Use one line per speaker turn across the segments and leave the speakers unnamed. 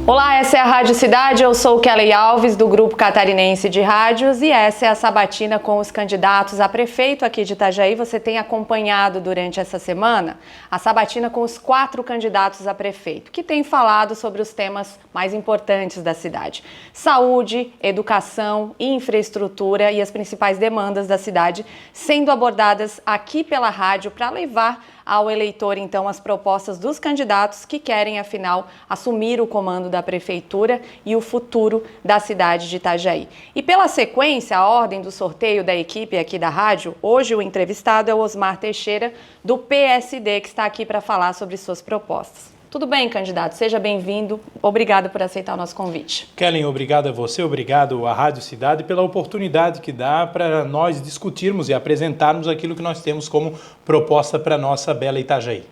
Olá, essa é a Rádio Cidade, eu sou Kelly Alves, do Grupo Catarinense de Rádios, e essa é a sabatina com os candidatos a prefeito aqui de Itajaí. Você tem acompanhado durante essa semana a sabatina com os 4 candidatos a prefeito, que têm falado sobre os temas mais importantes da cidade: saúde, educação, infraestrutura e as principais demandas da cidade sendo abordadas aqui pela rádio para levar ao eleitor, então, as propostas dos candidatos que querem, afinal, assumir o comando da prefeitura e o futuro da cidade de Itajaí. E pela sequência, a ordem do sorteio da equipe aqui da rádio, hoje o entrevistado é o Osmar Teixeira, do PSD, que está aqui para falar sobre suas propostas. Tudo bem, candidato? Seja bem-vindo. Obrigado por aceitar o nosso convite.
Kellen, obrigado a você, obrigado à Rádio Cidade pela oportunidade que dá para nós discutirmos e apresentarmos aquilo que nós temos como proposta para a nossa bela Itajaí.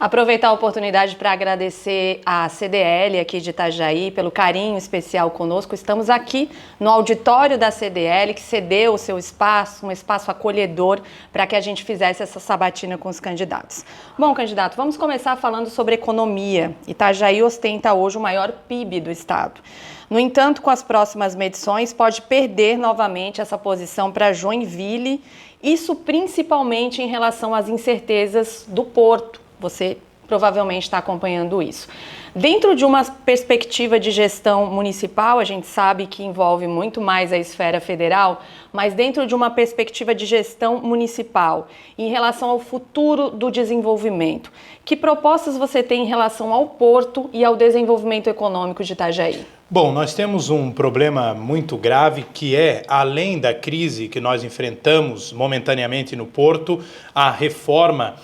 Aproveitar a oportunidade para agradecer à CDL aqui de Itajaí pelo carinho especial conosco. Estamos aqui no auditório da CDL, que cedeu o seu espaço, um espaço acolhedor, para que a gente fizesse essa sabatina com os candidatos. Bom, candidato, vamos começar falando sobre economia. Itajaí ostenta hoje o maior PIB do estado. No entanto, com as próximas medições, pode perder novamente essa posição para Joinville, isso principalmente em relação às incertezas do porto. Você provavelmente está acompanhando isso. Dentro de uma perspectiva de gestão municipal, a gente sabe que envolve muito mais a esfera federal, mas dentro de uma perspectiva de gestão municipal, em relação ao futuro do desenvolvimento, que propostas você tem em relação ao porto e ao desenvolvimento econômico de Itajaí?
Bom, nós temos um problema muito grave que é, além da crise que nós enfrentamos momentaneamente no porto, a reforma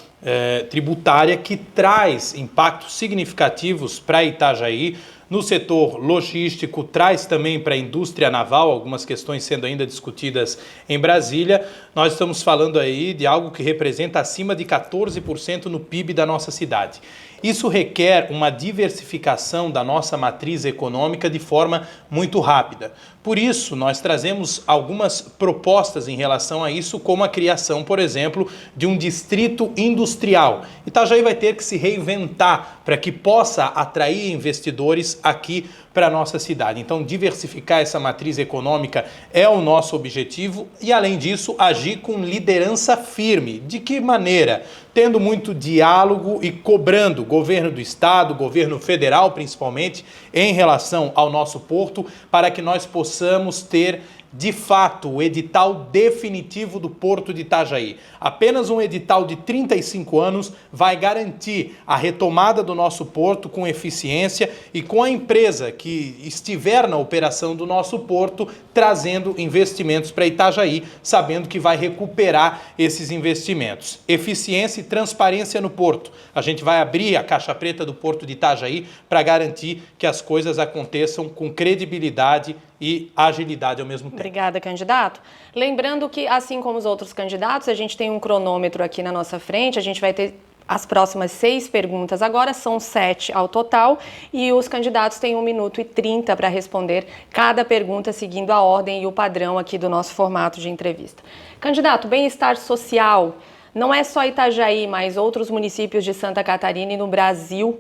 tributária que traz impactos significativos para Itajaí. No setor logístico, traz também para a indústria naval, algumas questões sendo ainda discutidas em Brasília. Nós estamos falando aí de algo que representa acima de 14% no PIB da nossa cidade. Isso requer uma diversificação da nossa matriz econômica de forma muito rápida. Por isso, nós trazemos algumas propostas em relação a isso, como a criação, por exemplo, de um distrito industrial. Itajaí vai ter que se reinventar para que possa atrair investidores aqui para a nossa cidade. Então, diversificar essa matriz econômica é o nosso objetivo e, além disso, agir com liderança firme. De que maneira? Tendo muito diálogo e cobrando o governo do estado, governo federal principalmente, em relação ao nosso porto, para que nós possamos ter de fato o edital definitivo do Porto de Itajaí. Apenas um edital de 35 anos vai garantir a retomada do nosso porto com eficiência e com a empresa que estiver na operação do nosso porto trazendo investimentos para Itajaí, sabendo que vai recuperar esses investimentos. Eficiência e transparência no porto. A gente vai abrir a caixa preta do Porto de Itajaí para garantir que as coisas aconteçam com credibilidade e agilidade ao mesmo tempo.
Obrigada, candidato. Lembrando que, assim como os outros candidatos, a gente tem um cronômetro aqui na nossa frente, a gente vai ter as próximas 6 perguntas agora, são 7 ao total, e os candidatos têm 1 minuto e 30 para responder cada pergunta, seguindo a ordem e o padrão aqui do nosso formato de entrevista. Candidato, bem-estar social não é só Itajaí, mas outros municípios de Santa Catarina e no Brasil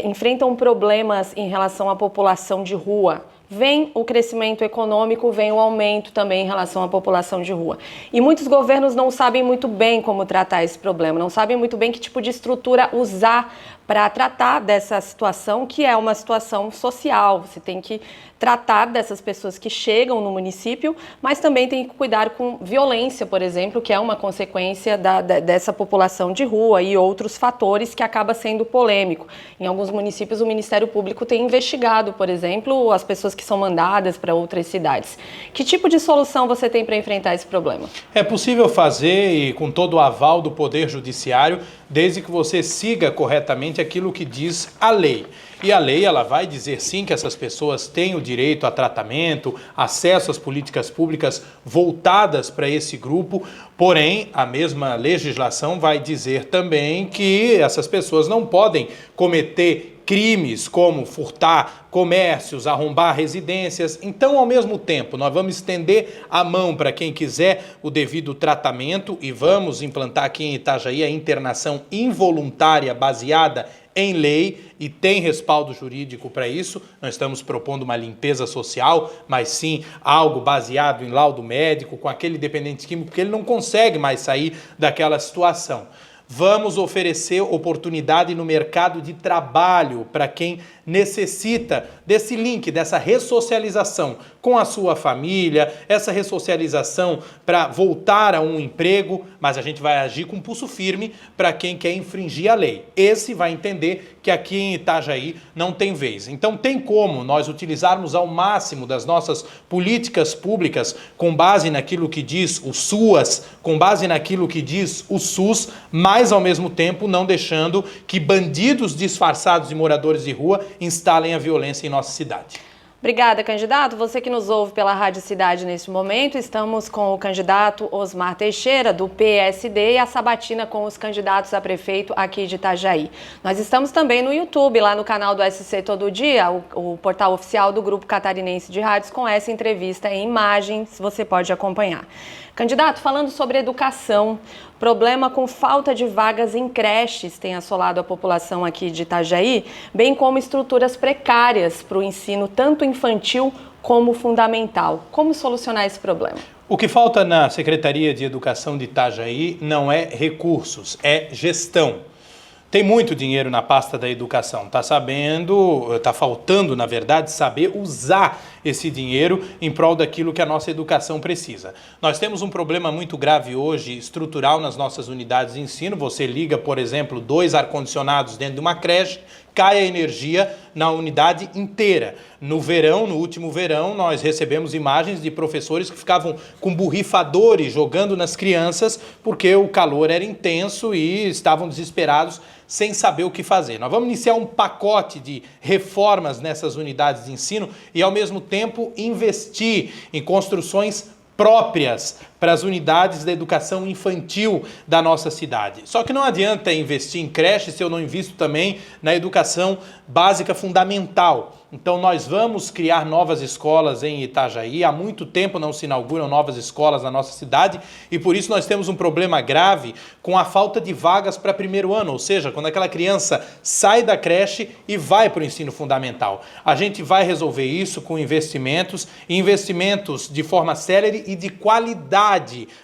enfrentam problemas em relação à população de rua. Vem o crescimento econômico, vem o aumento também em relação à população de rua. E muitos governos não sabem muito bem como tratar esse problema, não sabem muito bem que tipo de estrutura usar para tratar dessa situação, que é uma situação social. Você tem que tratar dessas pessoas que chegam no município, mas também tem que cuidar com violência, por exemplo, que é uma consequência dessa população de rua e outros fatores que acaba sendo polêmico. Em alguns municípios, o Ministério Público tem investigado, por exemplo, as pessoas que são mandadas para outras cidades. Que tipo de solução você tem para enfrentar esse problema?
É possível fazer, e com todo o aval do Poder Judiciário, desde que você siga corretamente aquilo que diz a lei. E a lei, ela vai dizer sim que essas pessoas têm o direito a tratamento, acesso às políticas públicas voltadas para esse grupo, porém, a mesma legislação vai dizer também que essas pessoas não podem cometer crimes como furtar comércios, arrombar residências. Então, ao mesmo tempo, nós vamos estender a mão para quem quiser o devido tratamento e vamos implantar aqui em Itajaí a internação involuntária baseada em lei e tem respaldo jurídico para isso. Nós estamos propondo uma limpeza social, mas sim algo baseado em laudo médico, com aquele dependente químico, porque ele não consegue mais sair daquela situação. Vamos oferecer oportunidade no mercado de trabalho para quem necessita desse link, dessa ressocialização com a sua família, essa ressocialização para voltar a um emprego, mas a gente vai agir com pulso firme para quem quer infringir a lei. Esse vai entender que aqui em Itajaí não tem vez. Então tem como nós utilizarmos ao máximo das nossas políticas públicas com base naquilo que diz o SUAS, com base naquilo que diz o SUS, mas ao mesmo tempo não deixando que bandidos disfarçados de moradores de rua instalem a violência em nossa cidade.
Obrigada, candidato. Você que nos ouve pela Rádio Cidade neste momento, estamos com o candidato Osmar Teixeira, do PSD, e a sabatina com os candidatos a prefeito aqui de Itajaí. Nós estamos também no YouTube, lá no canal do SC Todo Dia, o portal oficial do Grupo Catarinense de Rádios, com essa entrevista em imagens, você pode acompanhar. Candidato, falando sobre educação, problema com falta de vagas em creches tem assolado a população aqui de Itajaí, bem como estruturas precárias para o ensino tanto infantil como fundamental. Como solucionar esse problema?
O que falta na Secretaria de Educação de Itajaí não é recursos, é gestão. Tem muito dinheiro na pasta da educação, está faltando, na verdade, saber usar esse dinheiro em prol daquilo que a nossa educação precisa. Nós temos um problema muito grave hoje, estrutural, nas nossas unidades de ensino. Você liga, por exemplo, 2 ar-condicionados dentro de uma creche, cai a energia na unidade inteira. No verão, no último verão, nós recebemos imagens de professores que ficavam com borrifadores jogando nas crianças porque o calor era intenso e estavam desesperados sem saber o que fazer. Nós vamos iniciar um pacote de reformas nessas unidades de ensino e, ao mesmo tempo, investir em construções próprias para as unidades da educação infantil da nossa cidade. Só que não adianta investir em creche se eu não invisto também na educação básica fundamental. Então nós vamos criar novas escolas em Itajaí. Há muito tempo não se inauguram novas escolas na nossa cidade e por isso nós temos um problema grave com a falta de vagas para primeiro ano, ou seja, quando aquela criança sai da creche e vai para o ensino fundamental. A gente vai resolver isso com investimentos de forma célere e de qualidade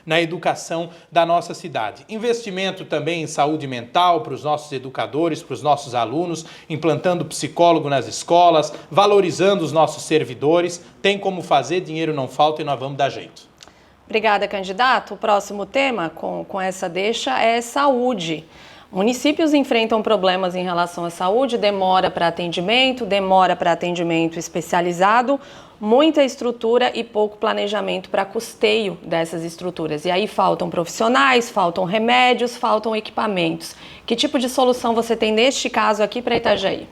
na educação da nossa cidade. Investimento também em saúde mental para os nossos educadores, para os nossos alunos, implantando psicólogo nas escolas, valorizando os nossos servidores. Tem como fazer, dinheiro não falta e nós vamos dar jeito.
Obrigada, candidato. O próximo tema com essa deixa é saúde. Municípios enfrentam problemas em relação à saúde, demora para atendimento especializado, muita estrutura e pouco planejamento para custeio dessas estruturas. E aí faltam profissionais, faltam remédios, faltam equipamentos. Que tipo de solução você tem neste caso aqui para Itajaí?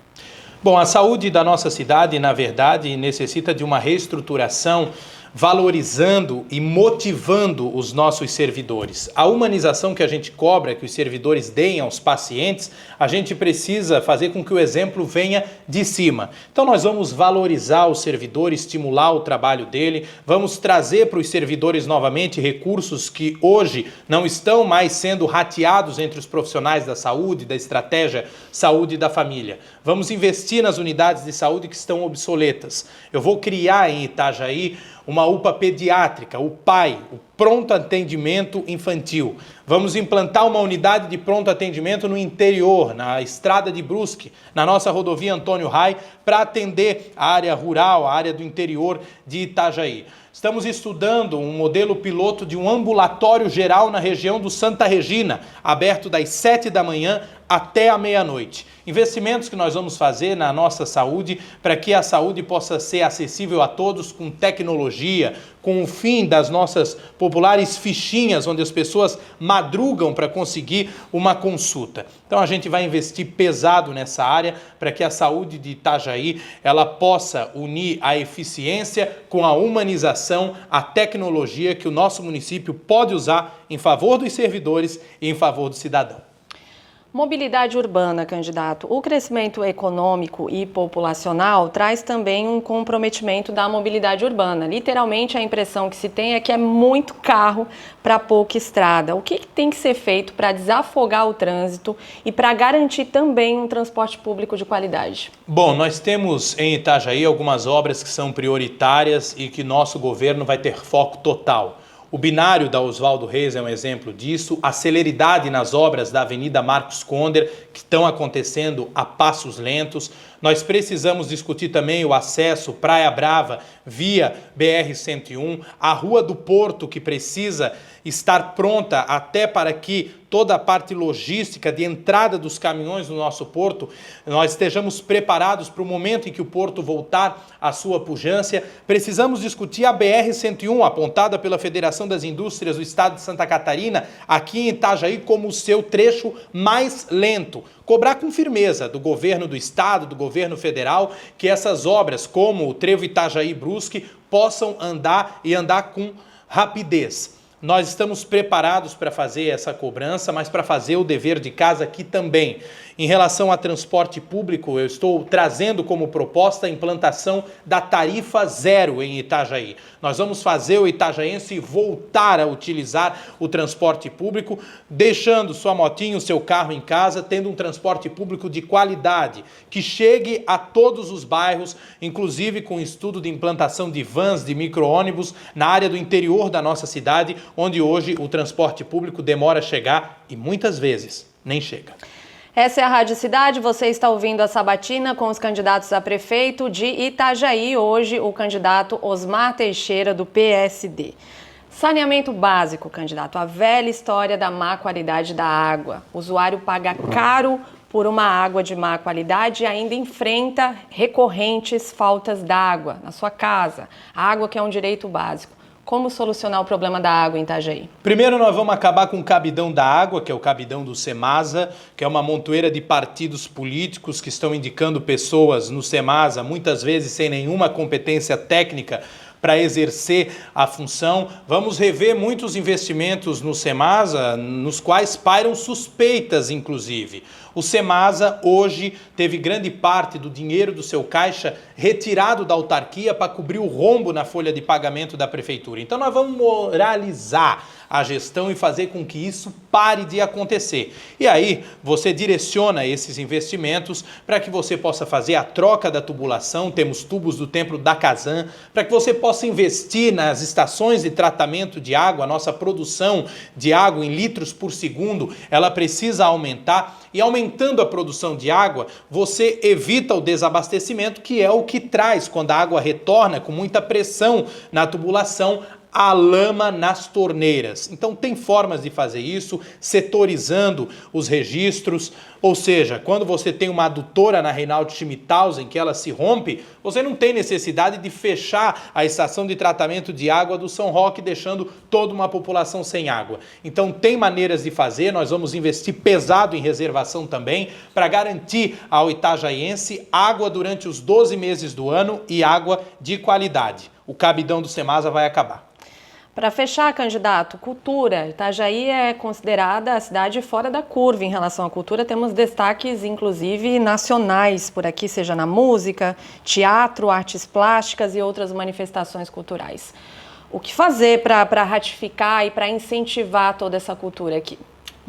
Bom, a saúde da nossa cidade, na verdade, necessita de uma reestruturação valorizando e motivando os nossos servidores. A humanização que a gente cobra, que os servidores deem aos pacientes, a gente precisa fazer com que o exemplo venha de cima. Então nós vamos valorizar o servidor, estimular o trabalho dele, vamos trazer para os servidores novamente recursos que hoje não estão mais sendo rateados entre os profissionais da saúde, da estratégia saúde da família. Vamos investir nas unidades de saúde que estão obsoletas. Eu vou criar em Itajaí uma UPA pediátrica, o PAI, o Pronto Atendimento Infantil. Vamos implantar uma unidade de pronto atendimento no interior, na estrada de Brusque, na nossa rodovia Antônio Rai, para atender a área rural, a área do interior de Itajaí. Estamos estudando um modelo piloto de um ambulatório geral na região do Santa Regina, aberto das 7 da manhã até a meia-noite. Investimentos que nós vamos fazer na nossa saúde para que a saúde possa ser acessível a todos com tecnologia, com o fim das nossas populares fichinhas, onde as pessoas madrugam para conseguir uma consulta. Então a gente vai investir pesado nessa área para que a saúde de Itajaí ela possa unir a eficiência com a humanização, a tecnologia que o nosso município pode usar em favor dos servidores e em favor do cidadão.
Mobilidade urbana, candidato. O crescimento econômico e populacional traz também um comprometimento da mobilidade urbana. Literalmente, a impressão que se tem é que é muito carro para pouca estrada. O que tem que ser feito para desafogar o trânsito e para garantir também um transporte público de qualidade?
Bom, nós temos em Itajaí algumas obras que são prioritárias e que nosso governo vai ter foco total. O binário da Oswaldo Reis é um exemplo disso, a celeridade nas obras da Avenida Marcos Conder, que estão acontecendo a passos lentos. Nós precisamos discutir também o acesso Praia Brava via BR-101, a Rua do Porto, que precisa estar pronta até para que toda a parte logística de entrada dos caminhões no nosso porto, nós estejamos preparados para o momento em que o porto voltar à sua pujança. Precisamos discutir a BR-101, apontada pela Federação das Indústrias do Estado de Santa Catarina, aqui em Itajaí, como o seu trecho mais lento. Cobrar com firmeza do governo do estado, do governo federal, que essas obras, como o Trevo Itajaí-Brusque, possam andar e andar com rapidez. Nós estamos preparados para fazer essa cobrança, mas para fazer o dever de casa aqui também. Em relação a transporte público, eu estou trazendo como proposta a implantação da tarifa zero em Itajaí. Nós vamos fazer o itajaiense voltar a utilizar o transporte público, deixando sua motinha, o seu carro em casa, tendo um transporte público de qualidade, que chegue a todos os bairros, inclusive com estudo de implantação de vans, de micro-ônibus, na área do interior da nossa cidade, onde hoje o transporte público demora a chegar e muitas vezes nem chega.
Essa é a Rádio Cidade, você está ouvindo a Sabatina com os candidatos a prefeito de Itajaí, hoje o candidato Osmar Teixeira, do PSD. Saneamento básico, candidato, a velha história da má qualidade da água. O usuário paga caro por uma água de má qualidade e ainda enfrenta recorrentes faltas d'água na sua casa. A água que é um direito básico. Como solucionar o problema da água em Itajaí?
Primeiro nós vamos acabar com o cabidão da água, que é o cabidão do Semasa, que é uma montoeira de partidos políticos que estão indicando pessoas no Semasa, muitas vezes sem nenhuma competência técnica para exercer a função. Vamos rever muitos investimentos no Semasa, nos quais pairam suspeitas, inclusive. O Semasa hoje teve grande parte do dinheiro do seu caixa retirado da autarquia para cobrir o rombo na folha de pagamento da prefeitura. Então nós vamos moralizar a gestão e fazer com que isso pare de acontecer. E aí você direciona esses investimentos para que você possa fazer a troca da tubulação, temos tubos do Templo da Kazan, para que você possa investir nas estações de tratamento de água. A nossa produção de água em litros por segundo, ela precisa aumentar, e aumentando a produção de água, você evita o desabastecimento, que é o que traz, quando a água retorna com muita pressão na tubulação, a lama nas torneiras. Então tem formas de fazer isso, setorizando os registros, ou seja, quando você tem uma adutora na Reinaldo Schmidhausen que ela se rompe, você não tem necessidade de fechar a estação de tratamento de água do São Roque, deixando toda uma população sem água. Então tem maneiras de fazer, nós vamos investir pesado em reservação também, para garantir ao itajaiense água durante os 12 meses do ano e água de qualidade. O cabidão do Semasa vai acabar.
Para fechar, candidato, cultura. Itajaí é considerada a cidade fora da curva em relação à cultura. Temos destaques, inclusive, nacionais por aqui, seja na música, teatro, artes plásticas e outras manifestações culturais. O que fazer para ratificar e para incentivar toda essa cultura aqui?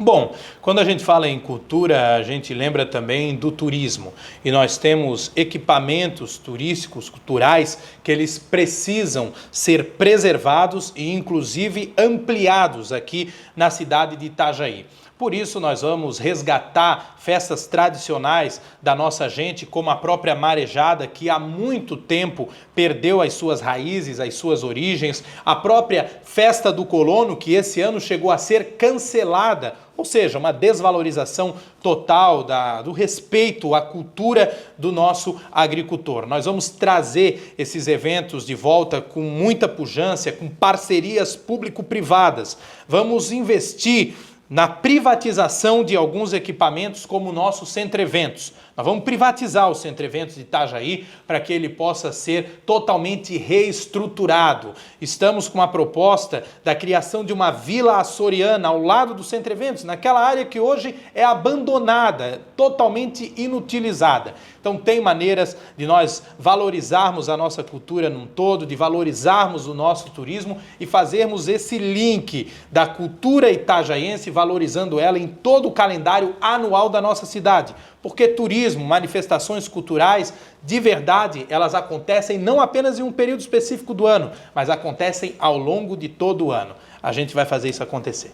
Bom, quando a gente fala em cultura, a gente lembra também do turismo. E nós temos equipamentos turísticos, culturais, que eles precisam ser preservados e, inclusive, ampliados aqui na cidade de Itajaí. Por isso, nós vamos resgatar festas tradicionais da nossa gente, como a própria Marejada, que há muito tempo perdeu as suas raízes, as suas origens. A própria Festa do Colono, que esse ano chegou a ser cancelada, ou seja, uma desvalorização total do respeito à cultura do nosso agricultor. Nós vamos trazer esses eventos de volta com muita pujança, com parcerias público-privadas. Vamos investir na privatização de alguns equipamentos como o nosso Centro Eventos. Nós vamos privatizar o Centro Eventos de Itajaí para que ele possa ser totalmente reestruturado. Estamos com uma proposta da criação de uma vila açoriana ao lado do Centro Eventos, naquela área que hoje é abandonada, totalmente inutilizada. Então tem maneiras de nós valorizarmos a nossa cultura num todo, de valorizarmos o nosso turismo e fazermos esse link da cultura itajaiense, valorizando ela em todo o calendário anual da nossa cidade. Porque turismo, manifestações culturais, de verdade, elas acontecem não apenas em um período específico do ano, mas acontecem ao longo de todo o ano. A gente vai fazer isso acontecer.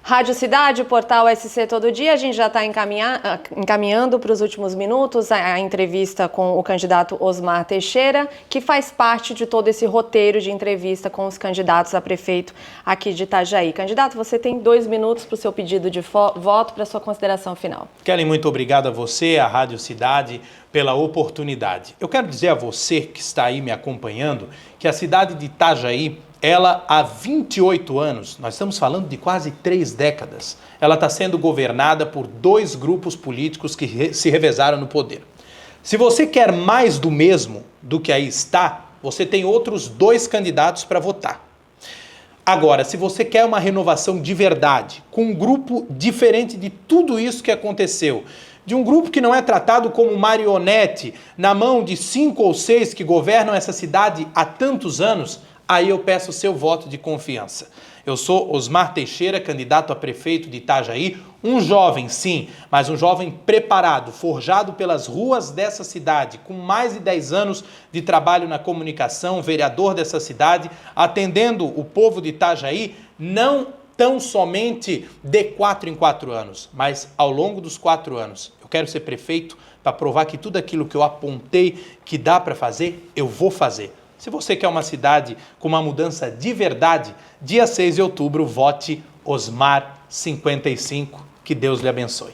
Rádio Cidade, portal SC Todo Dia, a gente já está encaminhando para os últimos minutos a entrevista com o candidato Osmar Teixeira, que faz parte de todo esse roteiro de entrevista com os candidatos a prefeito aqui de Itajaí. Candidato, você tem 2 minutos para o seu pedido de voto, para a sua consideração final.
Kelly, muito obrigado a você, a Rádio Cidade, pela oportunidade. Eu quero dizer a você que está aí me acompanhando que a cidade de Itajaí, ela há 28 anos, nós estamos falando de quase 3 décadas, ela está sendo governada por 2 grupos políticos que se revezaram no poder. Se você quer mais do mesmo do que aí está, você tem outros 2 candidatos para votar. Agora, se você quer uma renovação de verdade, com um grupo diferente de tudo isso que aconteceu, de um grupo que não é tratado como marionete na mão de 5 ou 6 que governam essa cidade há tantos anos, aí eu peço o seu voto de confiança. Eu sou Osmar Teixeira, candidato a prefeito de Itajaí, um jovem, sim, mas um jovem preparado, forjado pelas ruas dessa cidade, com mais de 10 anos de trabalho na comunicação, vereador dessa cidade, atendendo o povo de Itajaí, não tão somente de 4 em 4 anos, mas ao longo dos 4 anos. Eu quero ser prefeito para provar que tudo aquilo que eu apontei que dá para fazer, eu vou fazer. Se você quer uma cidade com uma mudança de verdade, dia 6 de outubro, vote Osmar 55. Que Deus lhe abençoe.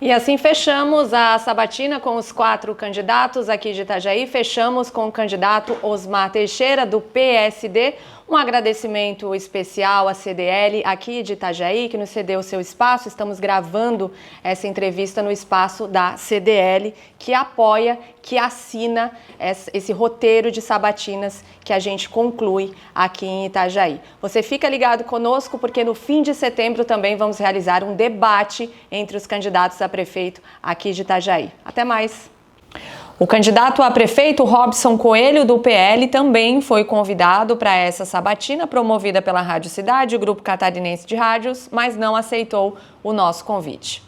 E assim fechamos a sabatina com os 4 candidatos aqui de Itajaí. Fechamos com o candidato Osmar Teixeira, do PSD. Um agradecimento especial à CDL aqui de Itajaí, que nos cedeu o seu espaço. Estamos gravando essa entrevista no espaço da CDL, que apoia, que assina esse roteiro de sabatinas que a gente conclui aqui em Itajaí. Você fica ligado conosco, porque no fim de setembro também vamos realizar um debate entre os candidatos a prefeito aqui de Itajaí. Até mais! O candidato a prefeito, Robson Coelho, do PL, também foi convidado para essa sabatina promovida pela Rádio Cidade, o Grupo Catarinense de Rádios, mas não aceitou o nosso convite.